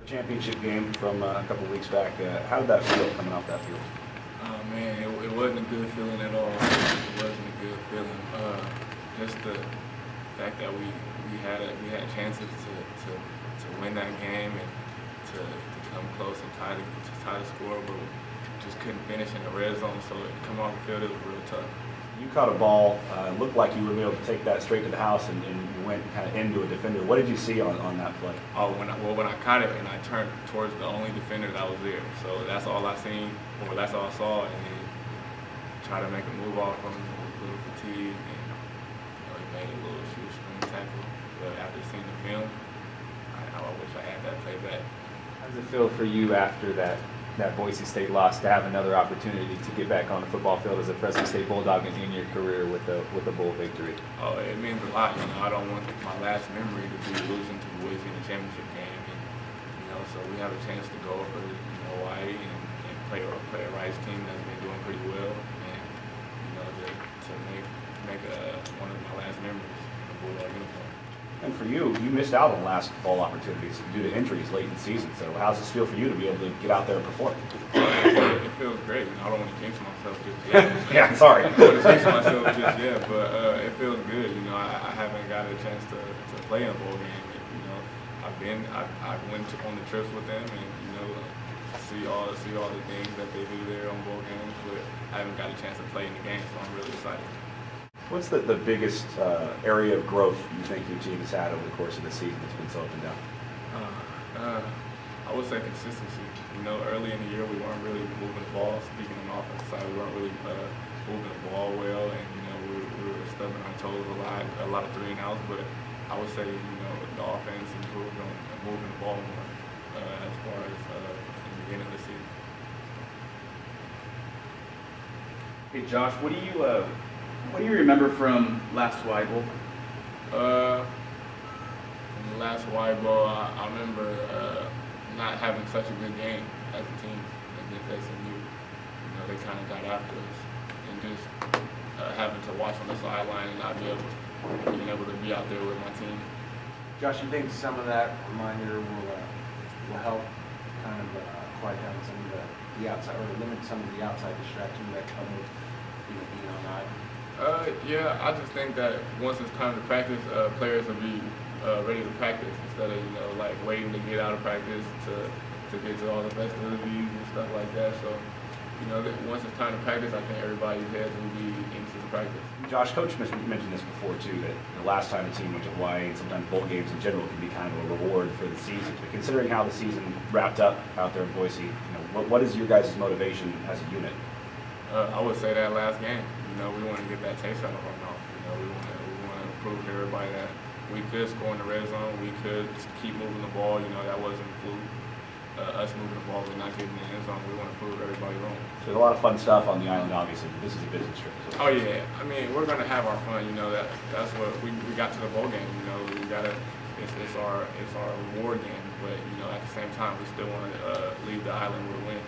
Championship game from a couple of weeks back. How did that feel coming off that field? Oh man, it wasn't a good feeling at all. It wasn't a good feeling. Just the fact that we had chances to win that game and to come close and tie the score, but just couldn't finish in the red zone. So coming off the field, it was real tough. You caught a ball. It looked like you were able to take that straight to the house and you went kind of into a defender. What did you see on that play? Oh, when I caught it and I turned towards the only defender that was there. So that's all I seen, or that's all I saw, and then try to make a move off from a little fatigue, and he made a little shoestring tackle. But after seeing the film, I wish I had that play back. How does it feel for you after that Boise State loss to have another opportunity to get back on the football field as a Fresno State Bulldog and end your career with a bowl victory? Oh, it means a lot. I don't want my last memory to be losing to Boise in the championship game, and so we have a chance to go over to Hawaii and play a Rice team that's been doing pretty well, and to make one of my last memories in the Bulldog uniform. And for you, you missed out on last fall opportunities due to injuries late in the season. So how does this feel for you to be able to get out there and perform? It feels great. I don't want to jinx myself just yet. Yeah, sorry. I don't want to jinx myself just yet, but it feels good. I haven't got a chance to play in a bowl game. I went on the trips with them, and see all the things that they do there on bowl games, but I haven't got a chance to play in the game, so I'm really excited. What's the biggest area of growth you think your team has had over the course of the season that's been so up and down? I would say consistency. Early in the year we weren't really moving the ball. Speaking on the offensive side, we weren't really moving the ball well, and we were stubbing our toes a lot of 3 and outs. But I would say the offense improved on moving the ball more as far as in the beginning of the season. Hey Josh, what do you remember from last Hawai'i Bowl? From the last Hawai'i Bowl, I remember not having such a good game as a team against SMU. They kind of got after us, and just having to watch on the sideline and not being able to be out there with my team. Josh, you think some of that reminder will help kind of quiet down some of the outside, or limit some of the outside distractions that come with being on the Yeah, I just think that once it's time to practice, players will be ready to practice instead of like waiting to get out of practice to get to all the festivities and stuff like that. So once it's time to practice, I think everybody's heads will be into the practice. Josh, Coach mentioned this before too, that the last time the team went to Hawaii, and sometimes bowl games in general can be kind of a reward for the season. But considering how the season wrapped up out there in Boise, what is your guys' motivation as a unit? I would say that last game. We want to get that taste out of our mouth. We want to prove to everybody that we could score in the red zone. We could keep moving the ball. That wasn't a fluke. Us moving the ball and not getting in the end zone. We want to prove everybody wrong. So there's a lot of fun stuff on the island, obviously. But this is a business trip. Oh yeah. We're going to have our fun. That's what we got to the bowl game. We got to. It's our reward game. But at the same time, we still want to leave the island with a win.